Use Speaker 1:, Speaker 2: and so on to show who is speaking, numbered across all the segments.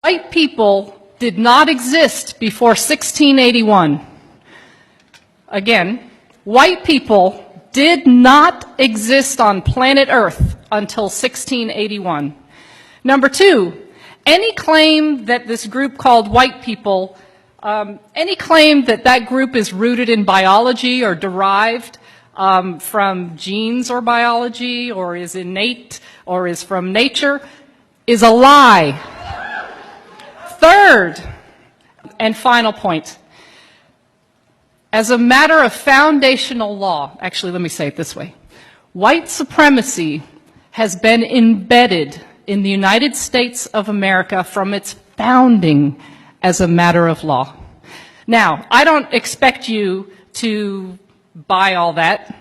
Speaker 1: White people did not exist before 1681. Again, white people did not exist on planet Earth until 1681. Number two, any claim that this group called white people, any claim that that group is rooted in biology or derived from genes or biology or is innate or is from nature is a lie. Third and final point. As a matter of foundational law, actually let me say it this way, white supremacy has been embedded in the United States of America from its founding as a matter of law. Now, I don't expect you to buy all that,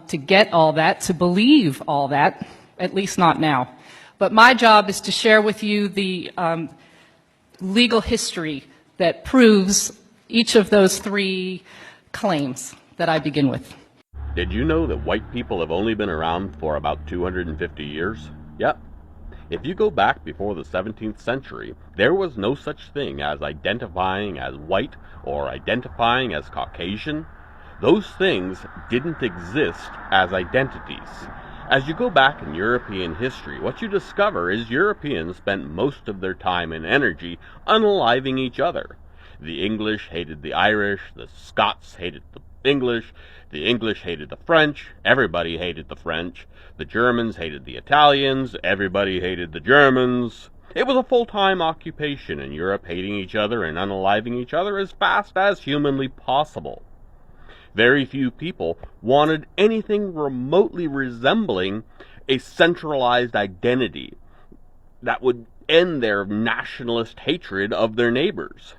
Speaker 1: to get all that, to believe all that, at least not now. But my job is to share with you the legal history that proves each of those three claims that I begin with.
Speaker 2: Did you know that white people have only been around for about 250 years? Yep. If you go back before the 17th century, there was no such thing as identifying as white or identifying as Caucasian. Those things didn't exist as identities. As you go back in European history, what you discover is Europeans spent most of their time and energy unaliving each other. The English hated the Irish, the Scots hated the English hated the French, everybody hated the French, the Germans hated the Italians, everybody hated the Germans. It was a full-time occupation in Europe, hating each other and unaliving each other as fast as humanly possible. Very few people wanted anything remotely resembling a centralized identity that would end their nationalist hatred of their neighbors,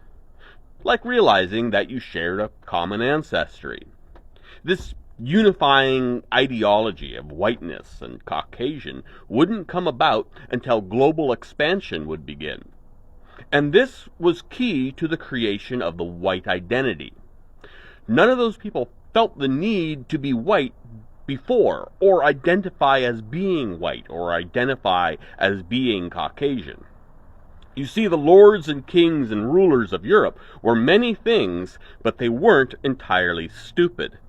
Speaker 2: like realizing that you shared a common ancestry. This unifying ideology of whiteness and Caucasian wouldn't come about until global expansion would begin. And this was key to the creation of the white identity. None of those people felt the need to be white before, or identify as being white, or identify as being Caucasian. You see, the lords and kings and rulers of Europe were many things, but they weren't entirely stupid.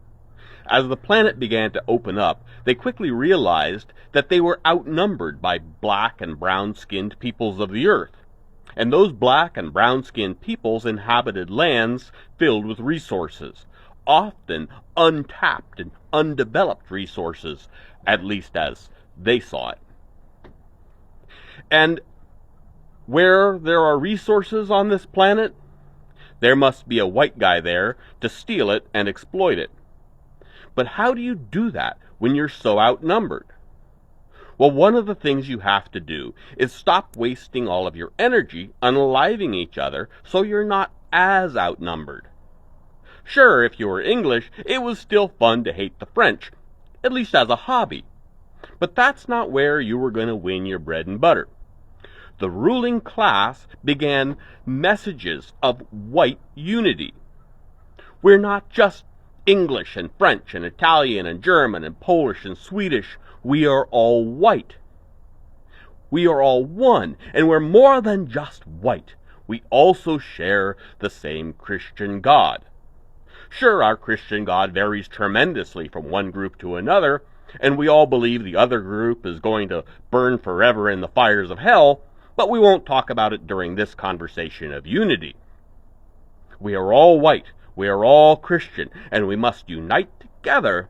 Speaker 2: As the planet began to open up, they quickly realized that they were outnumbered by black and brown-skinned peoples of the earth. And those black and brown-skinned peoples inhabited lands filled with resources, often untapped and undeveloped resources, at least as they saw it. And where there are resources on this planet, there must be a white guy there to steal it and exploit it. But how do you do that when you're so outnumbered? Well, one of the things you have to do is stop wasting all of your energy unaliving each other so you're not as outnumbered. Sure, if you were English, it was still fun to hate the French, at least as a hobby. But that's not where you were going to win your bread and butter. The ruling class began messages of white unity. We're not just English and French and Italian and German and Polish and Swedish. We are all white. We are all one, and we're more than just white. We also share the same Christian God. Sure, our Christian God varies tremendously from one group to another, and we all believe the other group is going to burn forever in the fires of hell, but we won't talk about it during this conversation of unity. We are all white. We are all Christian, and we must unite together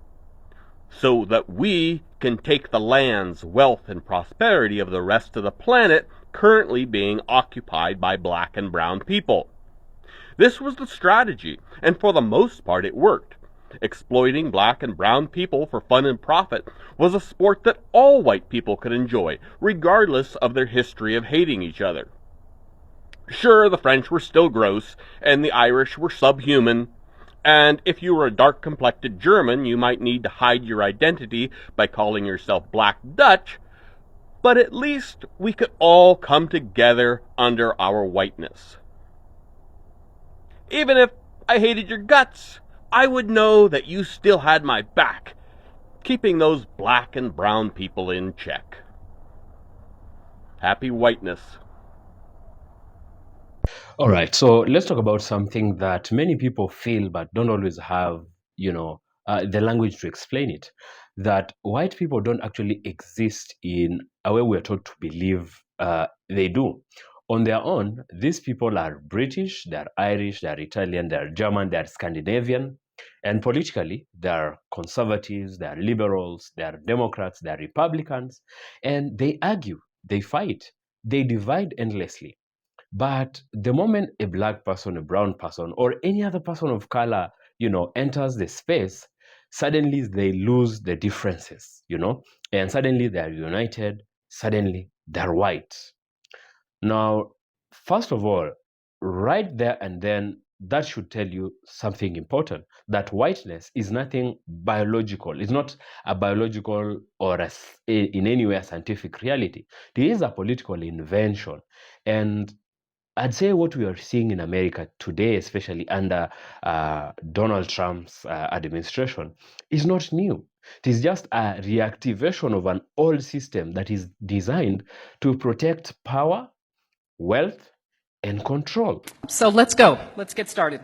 Speaker 2: so that we can take the lands, wealth, and prosperity of the rest of the planet currently being occupied by black and brown people. This was the strategy, and for the most part it worked. Exploiting black and brown people for fun and profit was a sport that all white people could enjoy, regardless of their history of hating each other. Sure, the French were still gross, and the Irish were subhuman, and if you were a dark-complected German, you might need to hide your identity by calling yourself Black Dutch, but at least we could all come together under our whiteness. Even if I hated your guts, I would know that you still had my back, keeping those black and brown people in check. Happy whiteness.
Speaker 3: All right, so let's talk about something that many people feel but don't always have, the language to explain it. That white people don't actually exist in a way we're taught to believe they do. On their own, these people are British, they're Irish, they're Italian, they're German, they're Scandinavian. And politically, they're conservatives, they're liberals, they're Democrats, they're Republicans. And they argue, they fight, they divide endlessly. But the moment a black person, a brown person, or any other person of color, enters the space, suddenly they lose the differences, and suddenly they're united, suddenly they're white. Now, first of all, right there and then, that should tell you something important, that whiteness is nothing biological. It's not a biological or in any way a scientific reality. It is a political invention. And I'd say what we are seeing in America today, especially under Donald Trump's administration, is not new. It is just a reactivation of an old system that is designed to protect power, wealth, and control.
Speaker 1: So let's go. Let's get started.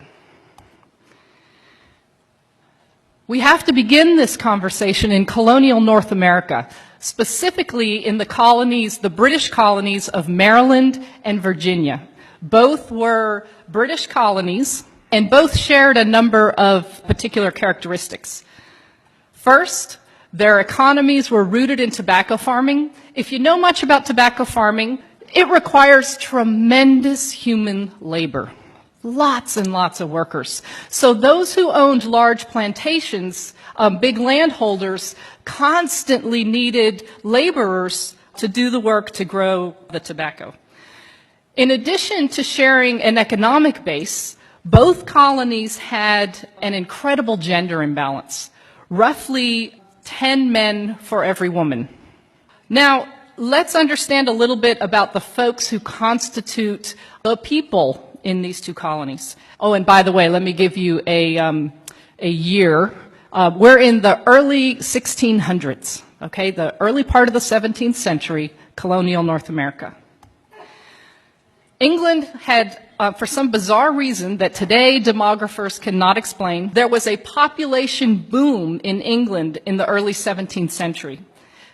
Speaker 1: We have to begin this conversation in colonial North America, specifically in the colonies, the British colonies of Maryland and Virginia. Both were British colonies, and both shared a number of particular characteristics. First, their economies were rooted in tobacco farming. If you know much about tobacco farming, it requires tremendous human labor. Lots and lots of workers. So those who owned large plantations, big landholders, constantly needed laborers to do the work to grow the tobacco. In addition to sharing an economic base, both colonies had an incredible gender imbalance, roughly 10 men for every woman. Now, let's understand a little bit about the folks who constitute the people in these two colonies. Oh, and by the way, let me give you a year. We're in the early 1600s, okay, the early part of the 17th century, colonial North America. England had, for some bizarre reason that today demographers cannot explain, there was a population boom in England in the early 17th century.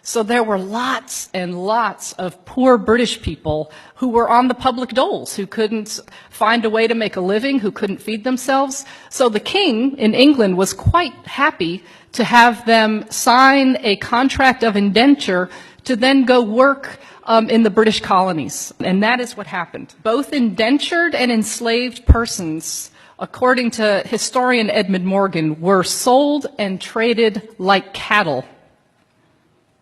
Speaker 1: So there were lots and lots of poor British people who were on the public doles, who couldn't find a way to make a living, who couldn't feed themselves. So the king in England was quite happy to have them sign a contract of indenture to then go work in the British colonies. And that is what happened. Both indentured and enslaved persons, according to historian Edmund Morgan, were sold and traded like cattle.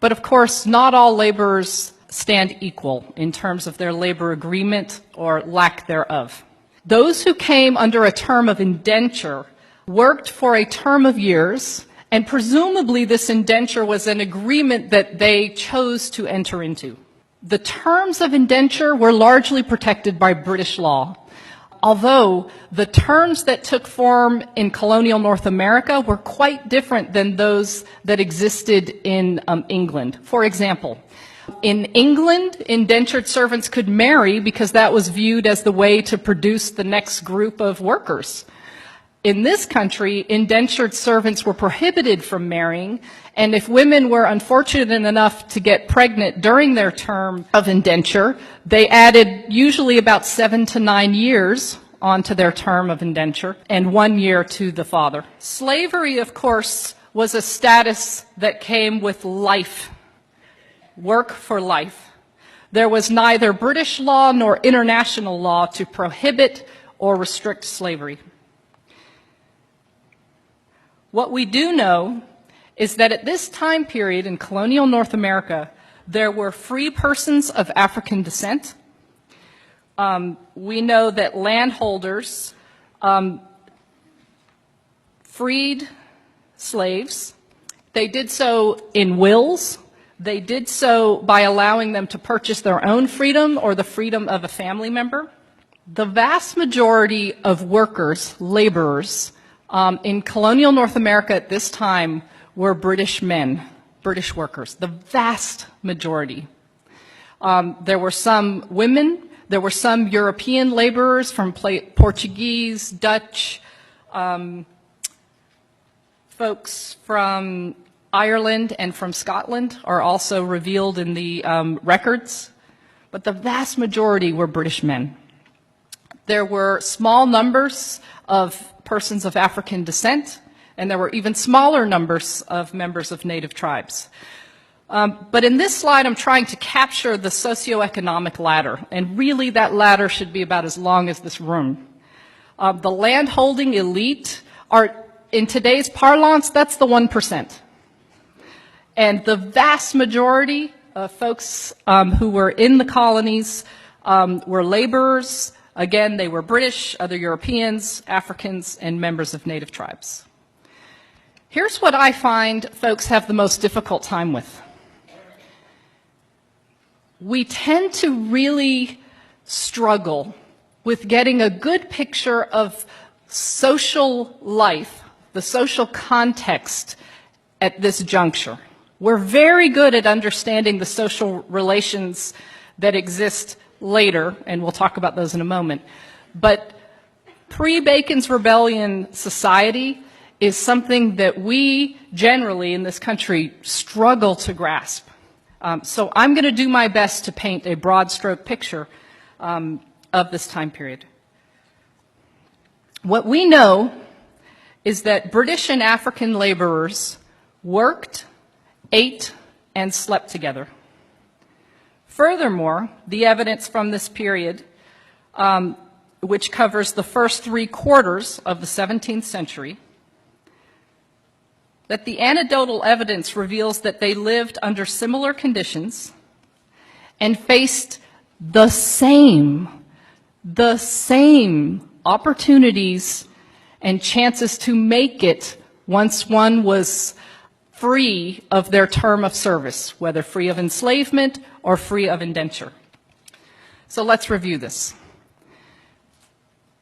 Speaker 1: But of course, not all laborers stand equal in terms of their labor agreement or lack thereof. Those who came under a term of indenture worked for a term of years, and presumably this indenture was an agreement that they chose to enter into. The terms of indenture were largely protected by British law, although the terms that took form in colonial North America were quite different than those that existed in England. For example, in England, indentured servants could marry because that was viewed as the way to produce the next group of workers. In this country, indentured servants were prohibited from marrying, and if women were unfortunate enough to get pregnant during their term of indenture, they added usually about 7 to 9 years onto their term of indenture and 1 year to the father. Slavery, of course, was a status that came with life, work for life. There was neither British law nor international law to prohibit or restrict slavery. What we do know is that at this time period in colonial North America, there were free persons of African descent. We know that landholders freed slaves. They did so in wills. They did so by allowing them to purchase their own freedom or the freedom of a family member. The vast majority of workers, laborers, in colonial North America at this time were British men, British workers, the vast majority. There were some women, There were some European laborers from Portuguese, Dutch, folks from Ireland and from Scotland are also revealed in the records, but the vast majority were British men. There were small numbers of persons of African descent, and there were even smaller numbers of members of native tribes. But in this slide, I'm trying to capture the socioeconomic ladder, and really that ladder should be about as long as this room. The landholding elite are, in today's parlance, that's the 1%. And the vast majority of folks who were in the colonies were laborers. Again, they were British, other Europeans, Africans, and members of native tribes. Here's what I find folks have the most difficult time with. We tend to really struggle with getting a good picture of social life, the social context at this juncture. We're very good at understanding the social relations that exist later, and we'll talk about those in a moment. But pre-Bacon's Rebellion society is something that we generally in this country struggle to grasp. So I'm going to do my best to paint a broad stroke picture of this time period. What we know is that British and African laborers worked, ate, and slept together. Furthermore, the evidence from this period, which covers the first 3/4 of the 17th century, that the anecdotal evidence reveals that they lived under similar conditions and faced the same opportunities and chances to make it once one was free of their term of service, whether free of enslavement or free of indenture. So let's review this.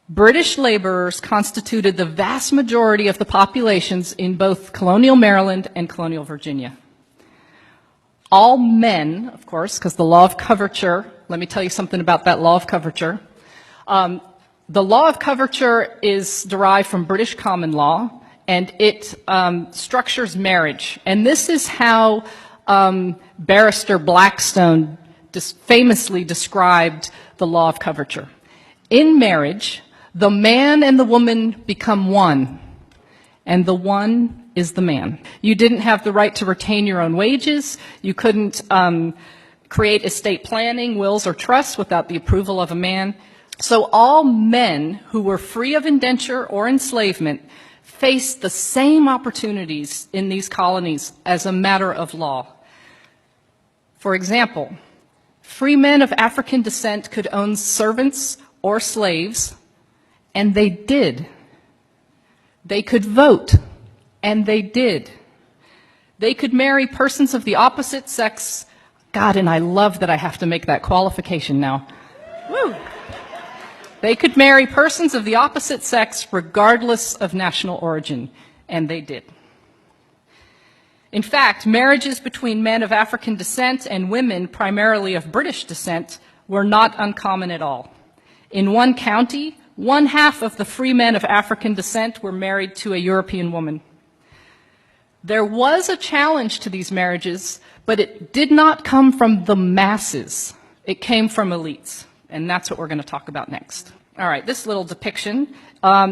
Speaker 1: British laborers constituted the vast majority of the populations in both colonial Maryland and colonial Virginia. All men, of course, because the law of coverture, let me tell you something about that law of coverture. The law of coverture is derived from British common law, and it structures marriage. And this is how Barrister Blackstone famously described the law of coverture. In marriage, the man and the woman become one, and the one is the man. You didn't have the right to retain your own wages. You couldn't create estate planning, wills, or trusts without the approval of a man. So all men who were free of indenture or enslavement faced the same opportunities in these colonies as a matter of law. For example, free men of African descent could own servants or slaves, and they did. They could vote, and they did. They could marry persons of the opposite sex. God, and I love that I have to make that qualification now. Woo! They could marry persons of the opposite sex regardless of national origin, and they did. In fact, marriages between men of African descent and women primarily of British descent were not uncommon at all. In one county, 1/2 of the free men of African descent were married to a European woman. There was a challenge to these marriages, but it did not come from the masses. It came from elites, and that's what we're going to talk about next. All right, this little depiction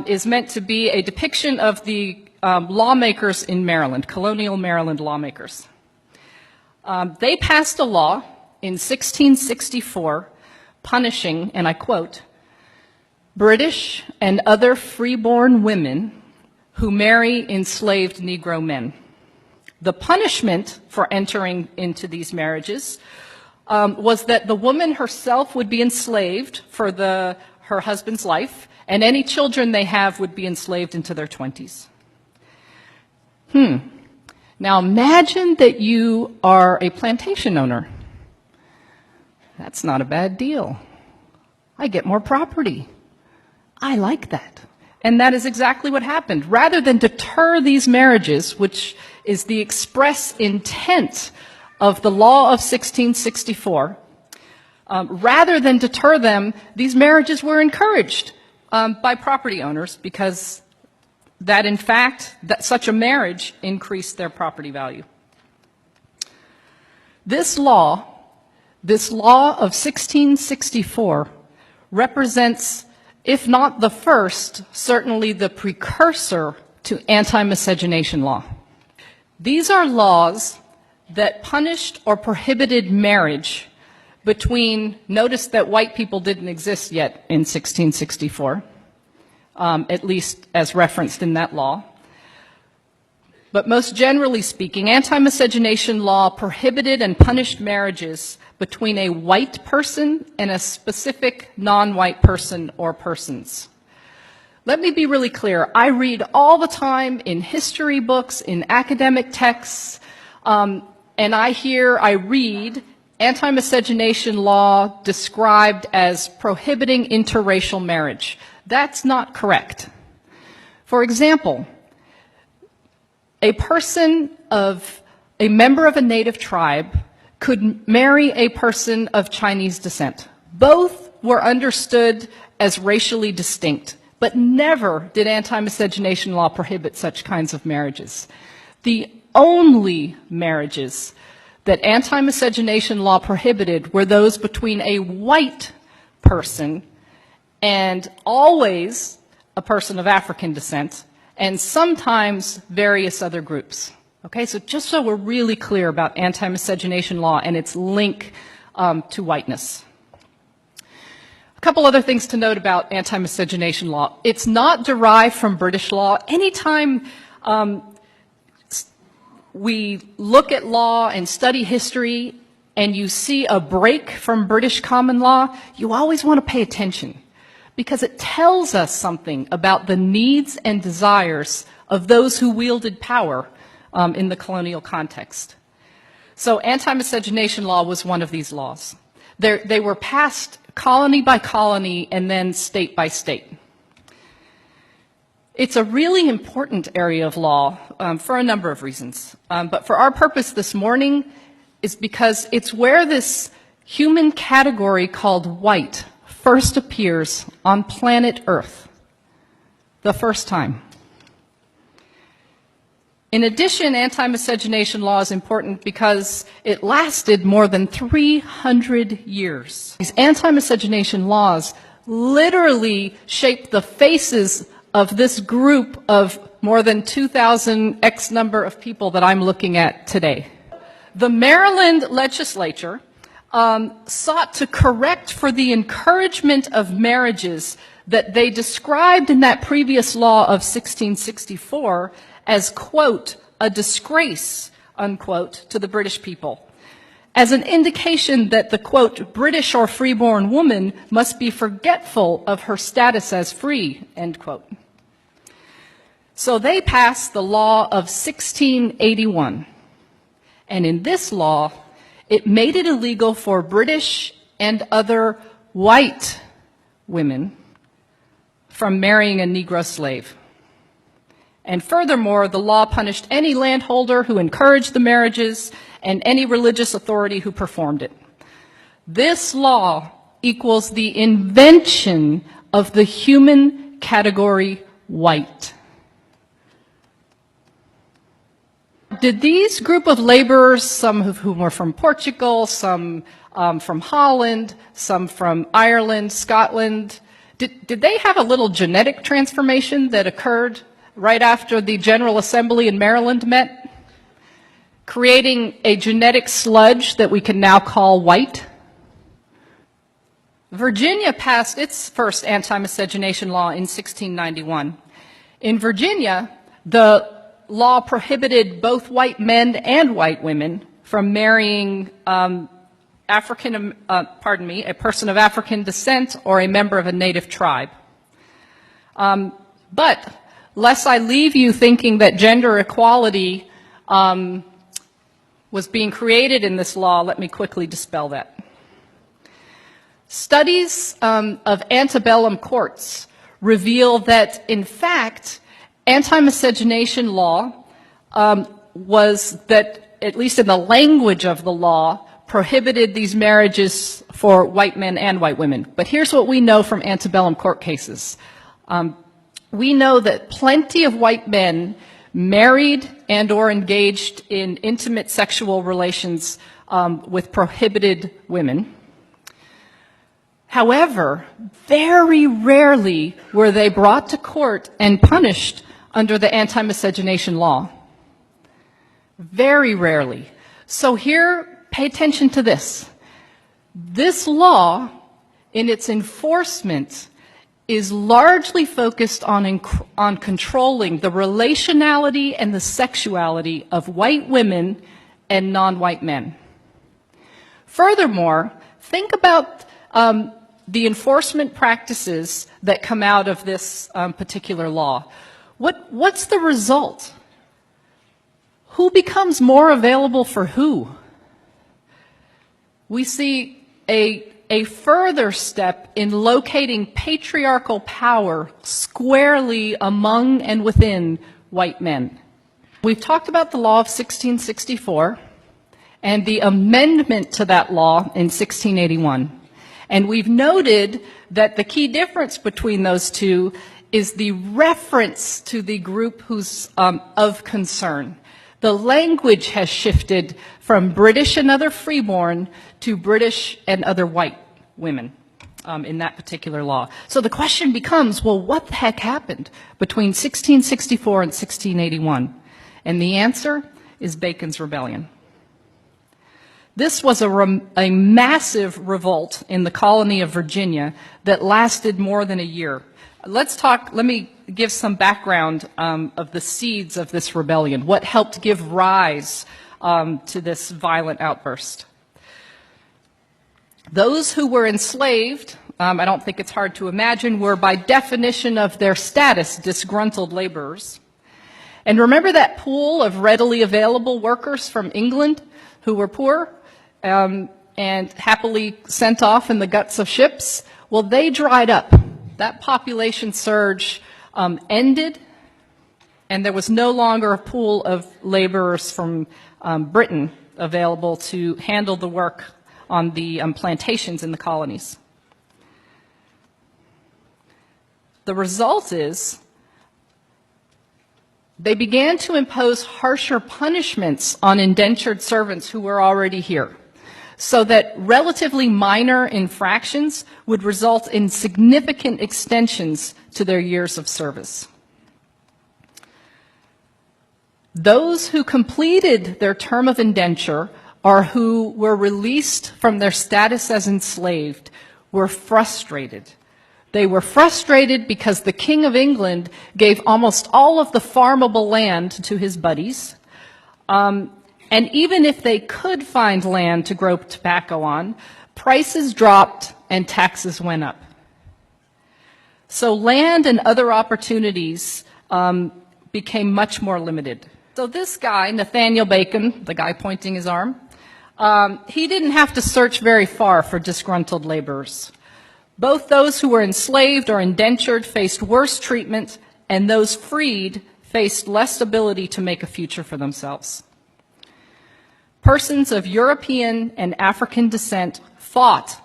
Speaker 1: is meant to be a depiction of the lawmakers in Maryland, colonial Maryland lawmakers. They passed a law in 1664 punishing, and I quote, British and other freeborn women who marry enslaved Negro men. The punishment for entering into these marriages was that the woman herself would be enslaved for her husband's life, and any children they have would be enslaved into their 20s. Now imagine that you are a plantation owner. That's not a bad deal. I get more property. I like that. And that is exactly what happened. Rather than deter these marriages, which is the express intent of the law of 1664, Rather than deter them, these marriages were encouraged by property owners because that, in fact, that such a marriage increased their property value. This law of 1664 represents, if not the first, certainly the precursor to anti-miscegenation law. These are laws that punished or prohibited marriage between, notice that white people didn't exist yet in 1664, at least as referenced in that law. But most generally speaking, anti-miscegenation law prohibited and punished marriages between a white person and a specific non-white person or persons. Let me be really clear. I read all the time in history books, in academic texts, and I read anti-miscegenation law described as prohibiting interracial marriage. That's not correct. For example, a member of a native tribe could marry a person of Chinese descent. Both were understood as racially distinct, but never did anti-miscegenation law prohibit such kinds of marriages. The only marriages that anti-miscegenation law prohibited were those between a white person and always a person of African descent, and sometimes various other groups. Okay, so just so we're really clear about anti-miscegenation law and its link to whiteness. A couple other things to note about anti-miscegenation law. It's not derived from British law. Anytime we look at law and study history and you see a break from British common law, you always want to pay attention, because it tells us something about the needs and desires of those who wielded power in the colonial context. So anti-miscegenation law was one of these laws. They were passed colony by colony and then state by state. It's a really important area of law for a number of reasons. But for our purpose this morning is because it's where this human category called white first appears on planet Earth, the first time. In addition, anti-miscegenation law is important because it lasted more than 300 years. These anti-miscegenation laws literally shaped the faces of this group of more than 2,000 X number of people that I'm looking at today. The Maryland legislature sought to correct for the encouragement of marriages that they described in that previous law of 1664 as, quote, a disgrace, unquote, to the British people, as an indication that the, quote, British or freeborn woman must be forgetful of her status as free, end quote. So they passed the law of 1681, and in this law, it made it illegal for British and other white women from marrying a Negro slave. And furthermore, the law punished any landholder who encouraged the marriages and any religious authority who performed it. This law equals the invention of the human category white. Did these group of laborers, some of whom were from Portugal, some from Holland, some from Ireland, Scotland, did they have a little genetic transformation that occurred right after the General Assembly in Maryland met, creating a genetic sludge that we can now call white? Virginia passed its first anti-miscegenation law in 1691. In Virginia, the law prohibited both white men and white women from marrying a person of African descent or a member of a native tribe. But lest I leave you thinking that gender equality was being created in this law, let me quickly dispel that. Studies of antebellum courts reveal that, in fact, anti-miscegenation law was that, at least in the language of the law, prohibited these marriages for white men and white women. But here's what we know from antebellum court cases. We know that plenty of white men married and or engaged in intimate sexual relations with prohibited women. However, very rarely were they brought to court and punished under the anti-miscegenation law. Very rarely. So here, pay attention to this. This law, in its enforcement, is largely focused on controlling the relationality and the sexuality of white women and non-white men. Furthermore, think about the enforcement practices that come out of this particular law. What's the result? Who becomes more available for who? We see a further step in locating patriarchal power squarely among and within white men. We've talked about the law of 1664 and the amendment to that law in 1681. And we've noted that the key difference between those two is the reference to the group who's of concern. The language has shifted from British and other freeborn to British and other white women in that particular law. So the question becomes, well, what the heck happened between 1664 and 1681? And the answer is Bacon's Rebellion. This was a massive revolt in the colony of Virginia that lasted more than a year. Let me give some background of the seeds of this rebellion, what helped give rise to this violent outburst. Those who were enslaved, I don't think it's hard to imagine, were by definition of their status disgruntled laborers. And remember that pool of readily available workers from England who were poor and happily sent off in the guts of ships? Well, they dried up. That population surge ended, and there was no longer a pool of laborers from Britain available to handle the work on the plantations in the colonies. The result is they began to impose harsher punishments on indentured servants who were already here, so that relatively minor infractions would result in significant extensions to their years of service. Those who completed their term of indenture or who were released from their status as enslaved were frustrated. They were frustrated because the King of England gave almost all of the farmable land to his buddies. And even if they could find land to grow tobacco on, prices dropped and taxes went up. So land and other opportunities became much more limited. So this guy, Nathaniel Bacon, the guy pointing his arm, he didn't have to search very far for disgruntled laborers. Both those who were enslaved or indentured faced worse treatment, and those freed faced less ability to make a future for themselves. Persons of European and African descent fought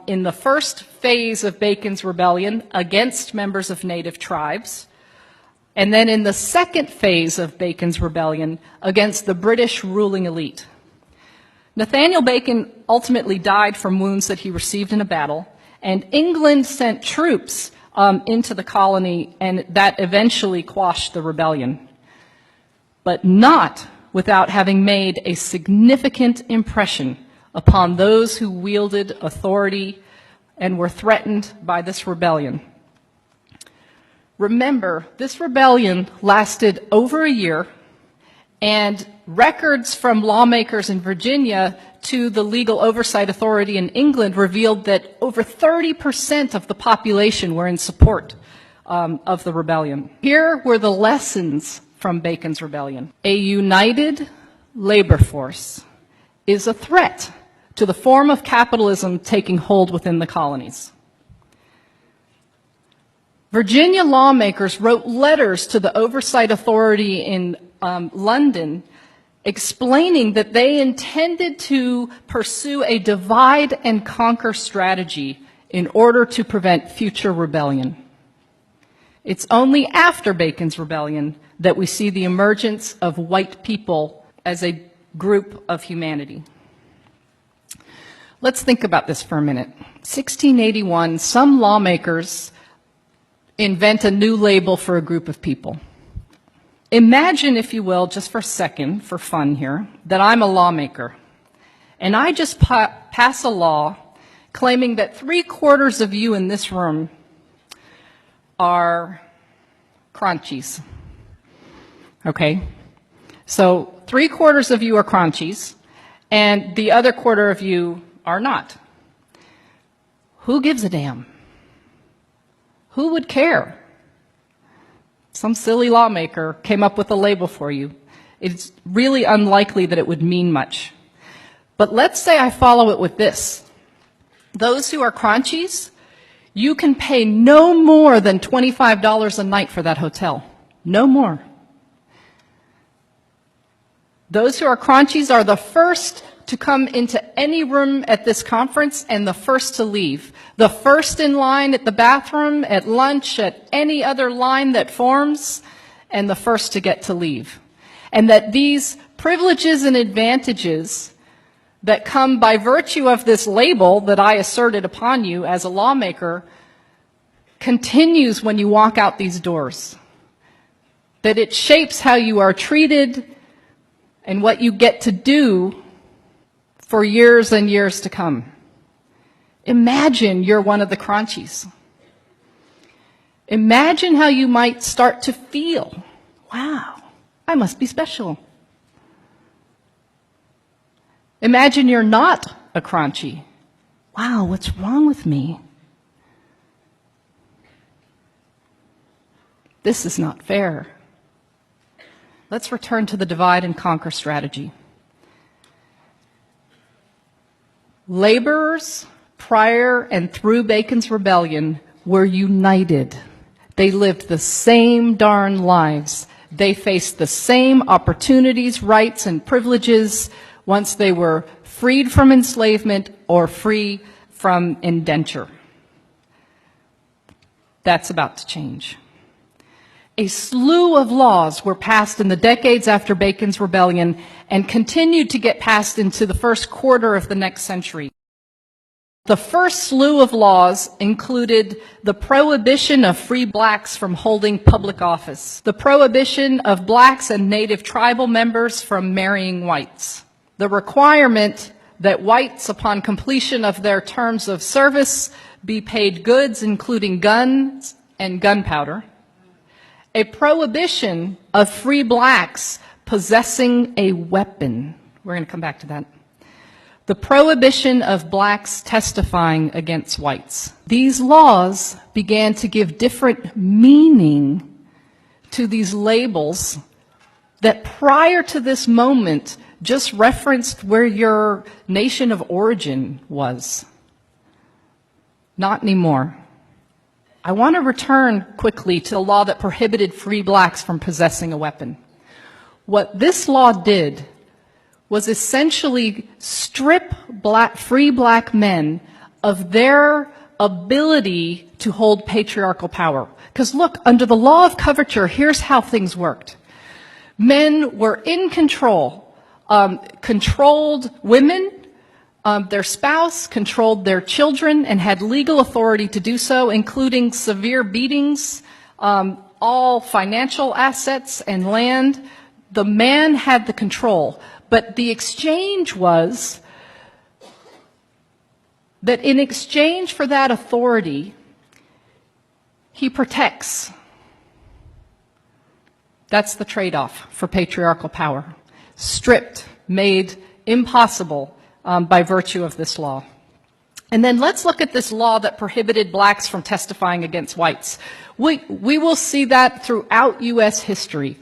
Speaker 1: in the first phase of Bacon's Rebellion against members of native tribes, and then in the second phase of Bacon's Rebellion against the British ruling elite. Nathaniel Bacon ultimately died from wounds that he received in a battle, and England sent troops into the colony, and that eventually quashed the rebellion. But not without having made a significant impression upon those who wielded authority and were threatened by this rebellion. Remember, this rebellion lasted over a year, and records from lawmakers in Virginia to the Legal Oversight Authority in England revealed that over 30% of the population were in support of the rebellion. Here were the lessons from Bacon's Rebellion. A united labor force is a threat to the form of capitalism taking hold within the colonies. Virginia lawmakers wrote letters to the Oversight Authority in London explaining that they intended to pursue a divide and conquer strategy in order to prevent future rebellion. It's only after Bacon's Rebellion that we see the emergence of white people as a group of humanity. Let's think about this for a minute. 1681, some lawmakers invent a new label for a group of people. Imagine, if you will, just for a second, for fun here, that I'm a lawmaker, and I just pass a law claiming that 3/4 of you in this room are crunchies. Okay? So 3/4 of you are crunchies, and the other quarter of you are not. Who gives a damn? Who would care? Some silly lawmaker came up with a label for you. It's really unlikely that it would mean much. But let's say I follow it with this. Those who are crunchies, you can pay no more than $25 a night for that hotel. No more. Those who are crunchies are the first to come into any room at this conference and the first to leave. The first in line at the bathroom, at lunch, at any other line that forms, and the first to get to leave. And that these privileges and advantages that come by virtue of this label that I asserted upon you as a lawmaker continues when you walk out these doors. That it shapes how you are treated and what you get to do for years and years to come. Imagine you're one of the crunchies. Imagine how you might start to feel. Wow, I must be special. Imagine you're not a crunchy. Wow, what's wrong with me? This is not fair. Let's return to the divide and conquer strategy. Laborers, prior and through Bacon's Rebellion, were united. They lived the same darn lives. They faced the same opportunities, rights, and privileges once they were freed from enslavement or free from indenture. That's about to change. A slew of laws were passed in the decades after Bacon's Rebellion and continued to get passed into the first quarter of the next century. The first slew of laws included the prohibition of free blacks from holding public office, the prohibition of blacks and native tribal members from marrying whites, the requirement that whites, upon completion of their terms of service, be paid goods including guns and gunpowder, a prohibition of free blacks possessing a weapon. We're going to come back to that. The prohibition of blacks testifying against whites. These laws began to give different meaning to these labels that prior to this moment just referenced where your nation of origin was. Not anymore. I want to return quickly to the law that prohibited free blacks from possessing a weapon. What this law did was essentially strip free black men of their ability to hold patriarchal power. Because look, under the law of coverture, here's how things worked. Men were in control, controlled women, their spouse, controlled their children, and had legal authority to do so, including severe beatings, all financial assets and land. The man had the control. But the exchange was that in exchange for that authority, he protects. That's the trade-off for patriarchal power. Stripped, made impossible by virtue of this law. And then let's look at this law that prohibited blacks from testifying against whites. We will see that throughout U.S. history.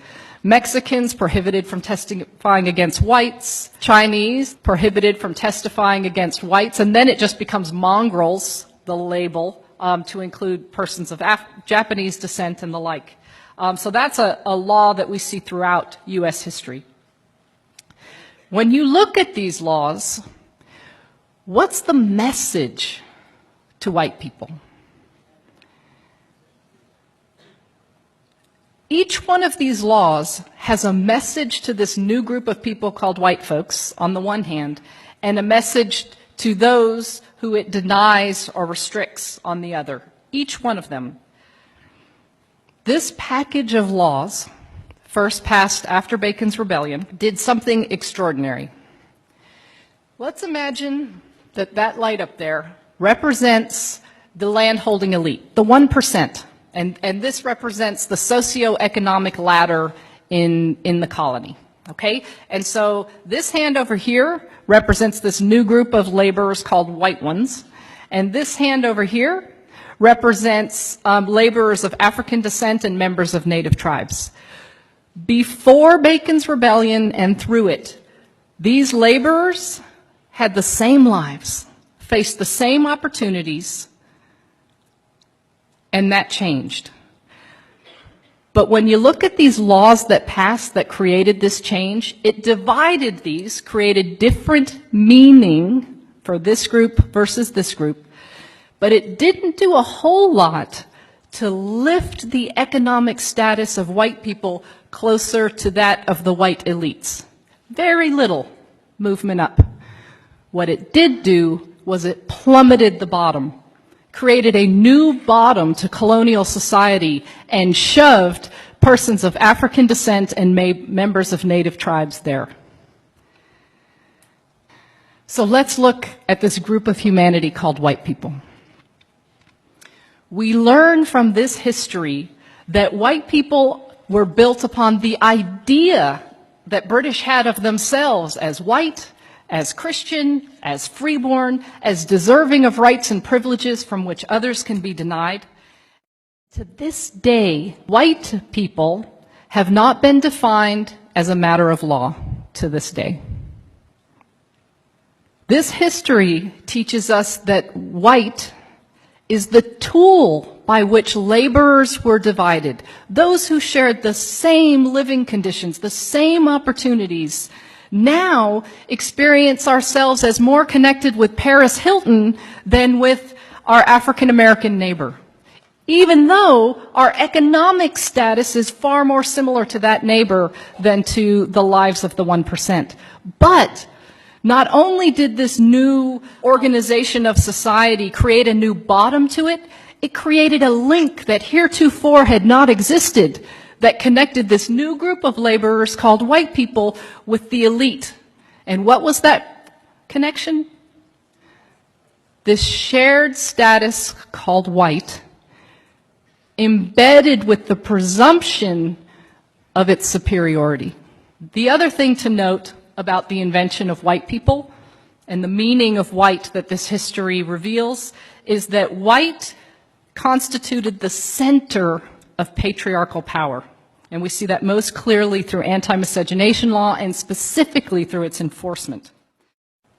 Speaker 1: Mexicans prohibited from testifying against whites, Chinese prohibited from testifying against whites, and then it just becomes mongrels, the label, to include persons of Japanese descent and the like. So that's a law that we see throughout U.S. history. When you look at these laws, what's the message to white people? Each one of these laws has a message to this new group of people called white folks, on the one hand, and a message to those who it denies or restricts on the other. Each one of them. This package of laws, first passed after Bacon's Rebellion, did something extraordinary. Let's imagine that that light up there represents the landholding elite, the 1%. And this represents the socioeconomic ladder in the colony, okay? And so this hand over here represents this new group of laborers called white ones. And this hand over here represents laborers of African descent and members of native tribes. Before Bacon's Rebellion and through it, these laborers had the same lives, faced the same opportunities, and that changed. But when you look at these laws that passed that created this change, it divided these, created different meaning for this group versus this group, but it didn't do a whole lot to lift the economic status of white people closer to that of the white elites. Very little movement up. What it did do was it plummeted the bottom, created a new bottom to colonial society, and shoved persons of African descent and members of native tribes there. So let's look at this group of humanity called white people. We learn from this history that white people were built upon the idea that British had of themselves as white, as Christian, as freeborn, as deserving of rights and privileges from which others can be denied. To this day, white people have not been defined as a matter of law to this day. This history teaches us that white is the tool by which laborers were divided. Those who shared the same living conditions, the same opportunities, now experience ourselves as more connected with Paris Hilton than with our African American neighbor, even though our economic status is far more similar to that neighbor than to the lives of the 1%. But not only did this new organization of society create a new bottom to it, it created a link that heretofore had not existed, that connected this new group of laborers called white people with the elite. And what was that connection? This shared status called white, embedded with the presumption of its superiority. The other thing to note about the invention of white people and the meaning of white that this history reveals is that white constituted the center of patriarchal power. And we see that most clearly through anti-miscegenation law and specifically through its enforcement.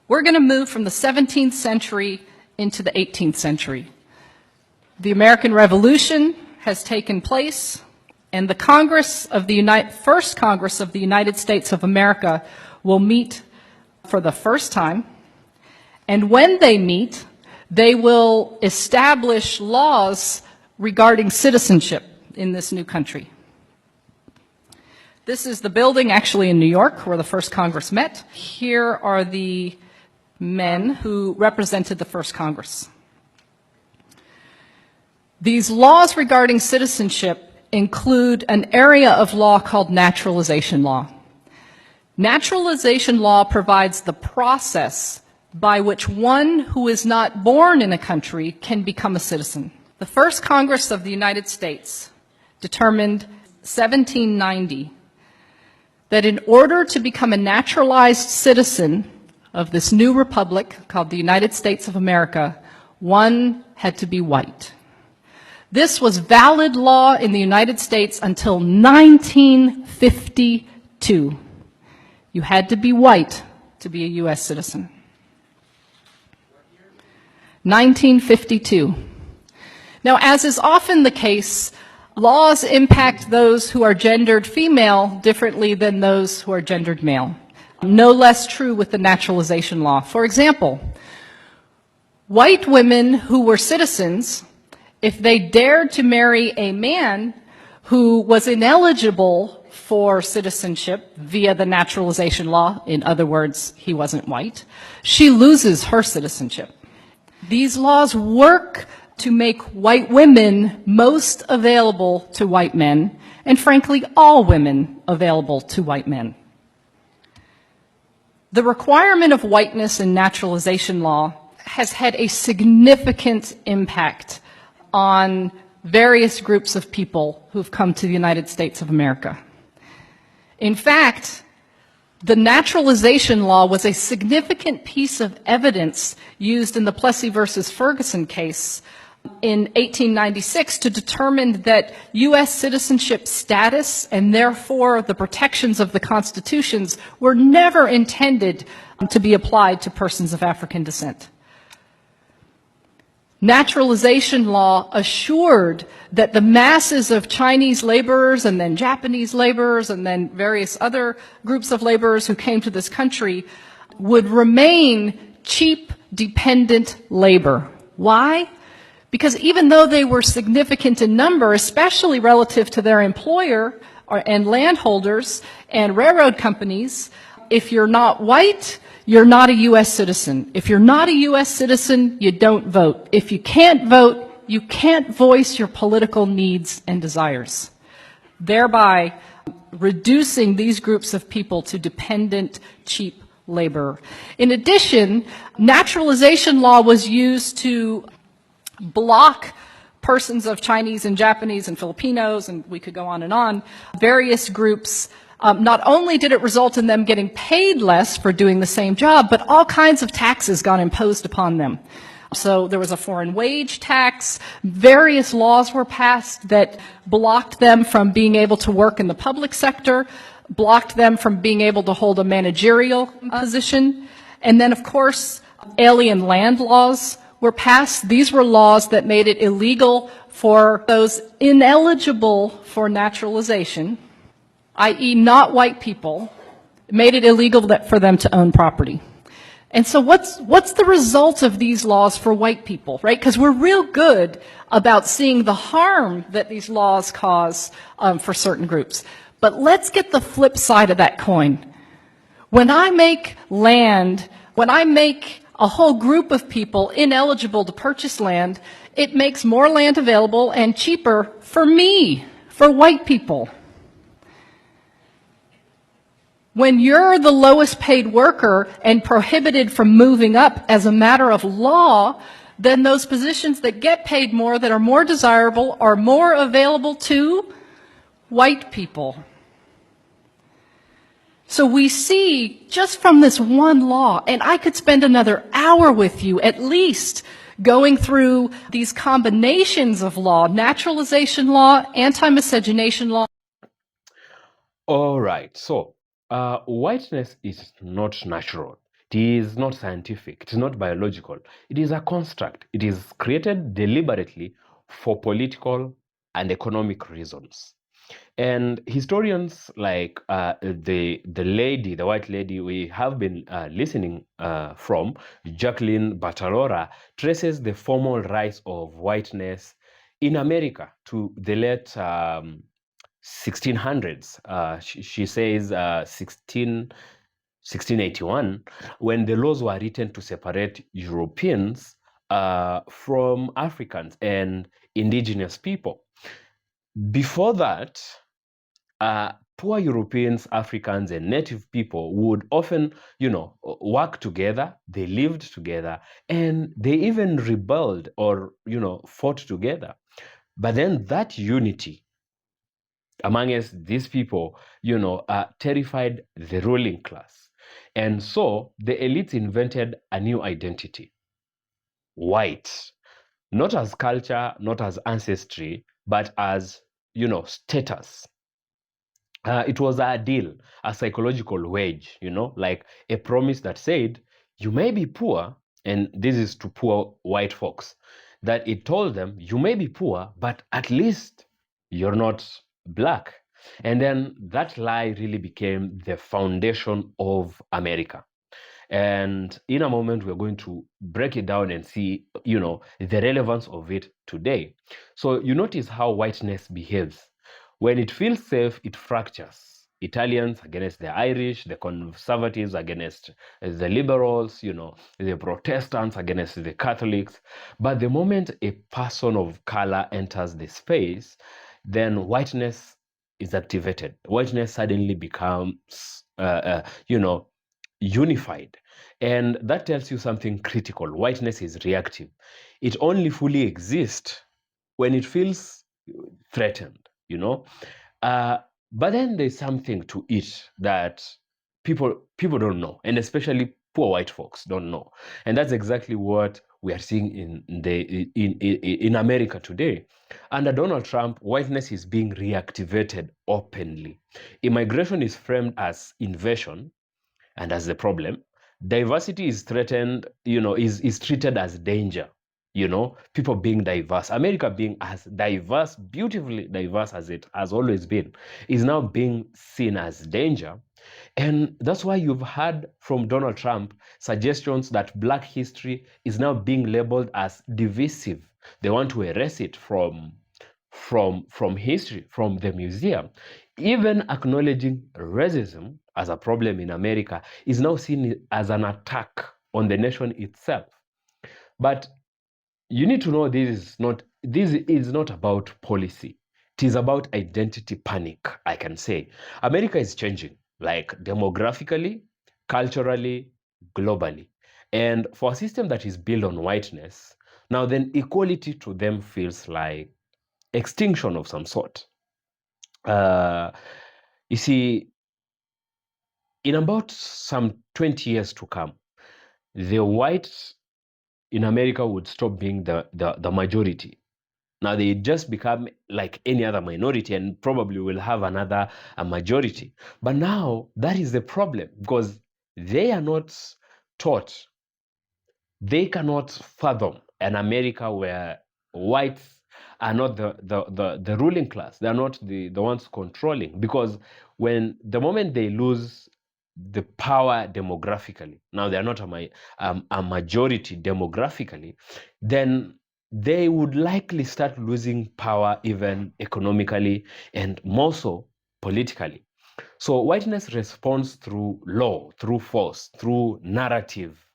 Speaker 1: We're going to move from the 17th century into the 18th century. The American Revolution has taken place, and the First Congress of the United States of America will meet for the first time. And when they meet, they will establish laws regarding citizenship in this new country. This is the building actually in New York where the first Congress met. Here are the men who represented the first Congress. These laws regarding citizenship include an area of law called naturalization law. Naturalization law provides the process by which one who is not born in a country can become a citizen. The first Congress of the United States determined 1790 that in order to become a naturalized citizen of this new republic called the United States of America, one had to be white. This was valid law in the United States until 1952. You had to be white to be a U.S. citizen. 1952. Now, as is often the case, laws impact those who are gendered female differently than those who are gendered male. No less true with the naturalization law. For example, white women who were citizens, if they dared to marry a man who was ineligible for citizenship via the naturalization law, in other words, he wasn't white, she loses her citizenship. These laws work to make white women most available to white men, and frankly, all women available to white men. The requirement of whiteness in naturalization law has had a significant impact on various groups of people who've come to the United States of America. In fact, the naturalization law was a significant piece of evidence used in the Plessy versus Ferguson case in 1896 to determine that U.S. citizenship status and therefore the protections of the constitutions were never intended to be applied to persons of African descent. Naturalization law assured that the masses of Chinese laborers and then Japanese laborers and then various other groups of laborers who came to this country would remain cheap, dependent labor. Why? Because even though they were significant in number, especially relative to their employer and landholders and railroad companies, if you're not white, you're not a U.S. citizen. If you're not a U.S. citizen, you don't vote. If you can't vote, you can't voice your political needs and desires, thereby reducing these groups of people to dependent, cheap labor. In addition, naturalization law was used to block persons of Chinese and Japanese and Filipinos, and we could go on, various groups. Not only did it result in them getting paid less for doing the same job, but all kinds of taxes got imposed upon them. So there was a foreign wage tax, various laws were passed that blocked them from being able to work in the public sector, blocked them from being able to hold a managerial position, and then of course alien land laws were passed. These were laws that made it illegal for those ineligible for naturalization, i.e. not white people, made it illegal for them to own property. And so what's the result of these laws for white people, right? Because we're real good about seeing the harm that these laws cause for certain groups. But let's get the flip side of that coin. When I make land, when I make a whole group of people ineligible to purchase land, it makes more land available and cheaper for me, for white people. When you're the lowest paid worker and prohibited from moving up as a matter of law, then those positions that get paid more, that are more desirable, are more available to white people. So we see, just from this one law, and I could spend another hour with you at least going through these combinations of law, naturalization law, anti-miscegenation law.
Speaker 3: All right. So, whiteness is not natural. It is not scientific. It is not biological. It is a construct. It is created deliberately for political and economic reasons. And historians like the white lady we have been listening from, Jacqueline Batalora, traces the formal rise of whiteness in America to the late 1600s. She says 1681, when the laws were written to separate Europeans from Africans and indigenous people. Before that, poor Europeans, Africans, and native people would often, work together. They lived together, and they even rebelled or, fought together. But then that unity amongst these people, terrified the ruling class. And so the elites invented a new identity: white, not as culture, not as ancestry, but as, status. It was a deal, a psychological wage, like a promise that said, you may be poor, and this is to poor white folks, that it told them, you may be poor, but at least you're not black. And then that lie really became the foundation of America. And in a moment, we're going to break it down and see, the relevance of it today. So you notice how whiteness behaves. When it feels safe, it fractures. Italians against the Irish, the conservatives against the liberals, the Protestants against the Catholics. But the moment a person of color enters the space, then whiteness is activated. Whiteness suddenly becomes, unified. And that tells you something critical. Whiteness is reactive. It only fully exists when it feels threatened, Uh, but then there's something to it that people don't know, and especially poor white folks don't know. And that's exactly what we are seeing in America today. Under Donald Trump, whiteness is being reactivated openly. Immigration is framed as invasion and as the problem. Diversity is threatened, is treated as danger. People being diverse, America being as diverse, beautifully diverse as it has always been, is now being seen as danger. And that's why you've heard from Donald Trump suggestions that Black history is now being labeled as divisive. They want to erase it from history, from the museum. Even acknowledging racism as a problem in America is now seen as an attack on the nation itself. But you need to know this is not about policy. It is about identity panic, I can say. America is changing, like demographically, culturally, globally. And for a system that is built on whiteness, now then equality to them feels like extinction of some sort. Uh, you see, in about some 20 years to come, the whites in America would stop being the majority. Now they just become like any other minority and probably will have another a majority. But now that is the problem because they are not taught, they cannot fathom an America where whites are not the ruling class. They're not the ones controlling. Because when the moment they lose the power demographically, now they are not a majority demographically, then they would likely start losing power even economically and more so politically. So whiteness responds through law, through force, through narrative,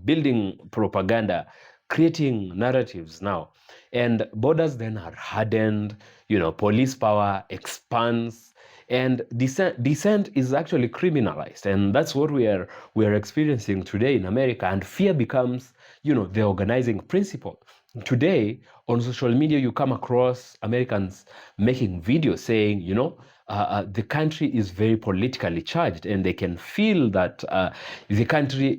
Speaker 3: building propaganda, creating narratives now. And borders then are hardened, police power expands, and dissent is actually criminalized. And that's what we are experiencing today in America. And fear becomes, the organizing principle. Today, on social media, you come across Americans making videos saying, the country is very politically charged, and they can feel that the country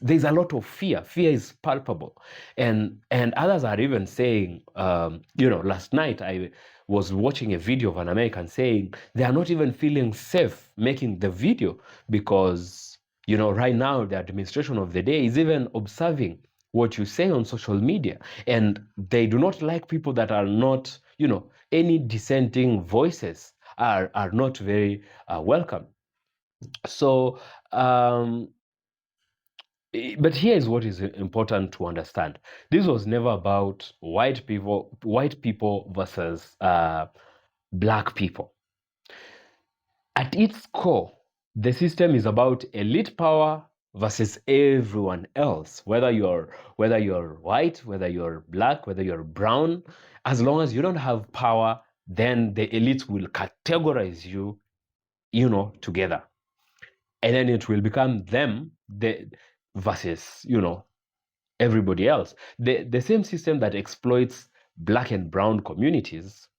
Speaker 3: there's a lot of fear. Fear is palpable, and others are even saying, last night I was watching a video of an American saying they are not even feeling safe making the video because right now the administration of the day is even observing what you say on social media, and they do not like people that are not, any dissenting voices are not very welcome. So, but here is what is important to understand. This was never about white people versus black people. At its core, the system is about elite power versus everyone else, whether you're white, whether you're black, whether you're brown. As long as you don't have power, then the elites will categorize you, together, and then it will become them versus everybody else. The same system that exploits black and brown communities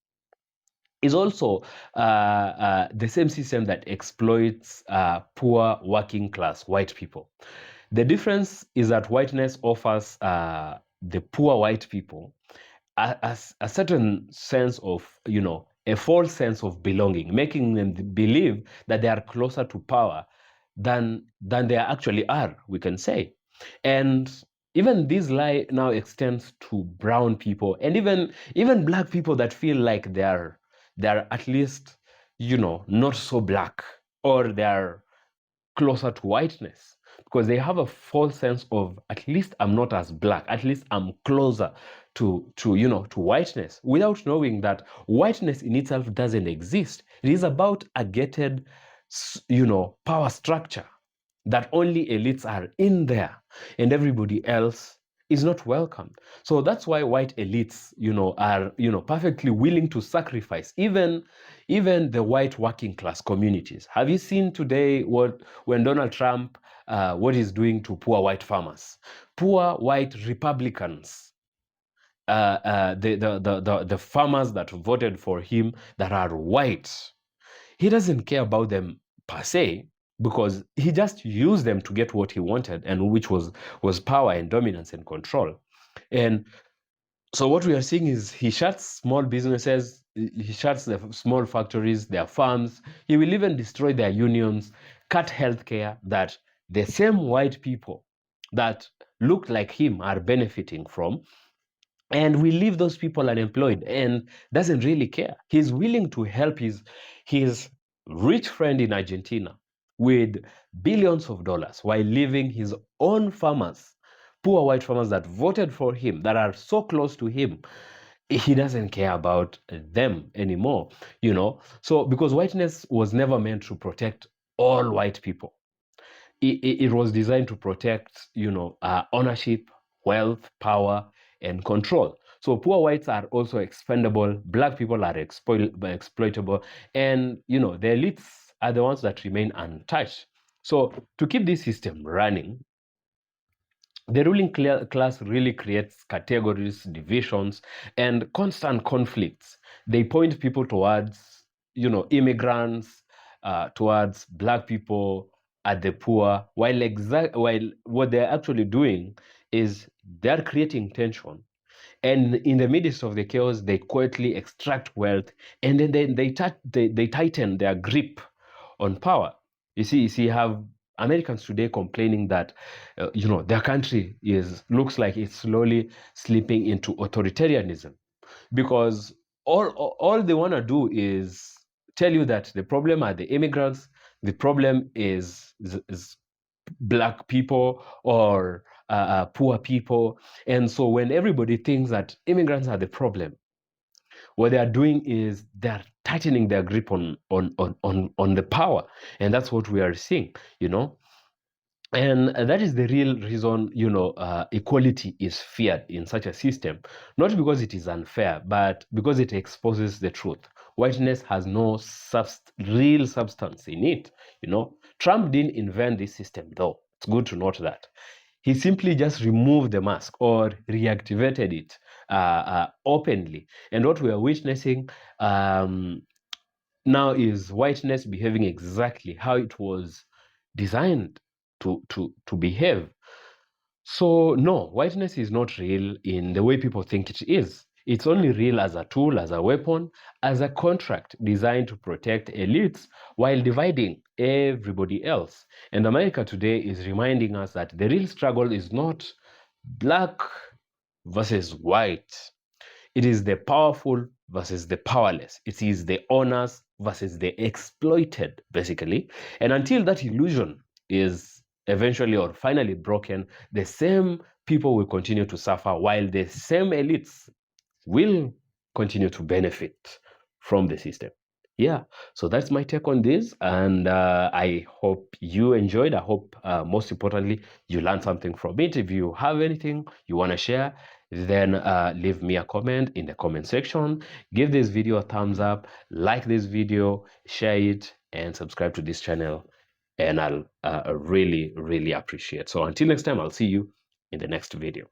Speaker 3: is also the same system that exploits poor working class white people. The difference is that whiteness offers the poor white people a certain sense of, a false sense of belonging, making them believe that they are closer to power than they actually are, we can say. And even this lie now extends to brown people and even black people that feel like they're at least not so black, or they are closer to whiteness, because they have a false sense of, at least I'm not as black, at least I'm closer to whiteness, without knowing that whiteness in itself doesn't exist. It is about a gated power structure that only elites are in there, and everybody else is not welcome. So that's why white elites, are, perfectly willing to sacrifice even the white working class communities. Have you seen today when Donald Trump, what he's doing to poor white farmers, poor white Republicans, the farmers that voted for him that are white? He doesn't care about them per se, because he just used them to get what he wanted, and which was power and dominance and control. And so what we are seeing is he shuts small businesses, he shuts the small factories, their farms. He will even destroy their unions, cut healthcare that the same white people that look like him are benefiting from, and we leave those people unemployed, and doesn't really care. He's willing to help his rich friend in Argentina with billions of dollars, while leaving his own farmers, poor white farmers that voted for him, that are so close to him. He doesn't care about them anymore. So, because whiteness was never meant to protect all white people, it was designed to protect, ownership, wealth, power, and control. So poor whites are also expendable, black people are exploitable, and the elites are the ones that remain untouched. So to keep this system running, the ruling class really creates categories, divisions, and constant conflicts. They point people towards, immigrants, towards black people, at the poor, while what they're actually doing is they're creating tension. And in the midst of the chaos, they quietly extract wealth, and then they tighten their grip on power. You have Americans today complaining that their country looks like it's slowly slipping into authoritarianism, because all they want to do is tell you that the problem are the immigrants, the problem is black people, or poor people. And so when everybody thinks that immigrants are the problem, what they are doing is they're tightening their grip on the power. And that's what we are seeing. And that is the real reason, equality is feared in such a system, not because it is unfair, but because it exposes the truth. Whiteness has no real substance in it. Trump didn't invent this system, though. It's good to note that. He simply just removed the mask, or reactivated it openly. And what we are witnessing now is whiteness behaving exactly how it was designed to behave. So no, whiteness is not real in the way people think it is. It's only real as a tool, as a weapon, as a contract designed to protect elites while dividing everybody else. And America today is reminding us that the real struggle is not black versus white. It is the powerful versus the powerless. It is the owners versus the exploited, basically. And until that illusion is eventually or finally broken, the same people will continue to suffer, while the same elites will continue to benefit from the system. Yeah, so that's my take on this, and I hope you enjoyed. I hope, most importantly, you learned something from it. If you have anything you want to share, then leave me a comment in the comment section. Give this video a thumbs up, like this video, share it, and subscribe to this channel, and I'll really appreciate. So until next time, I'll see you in the next video.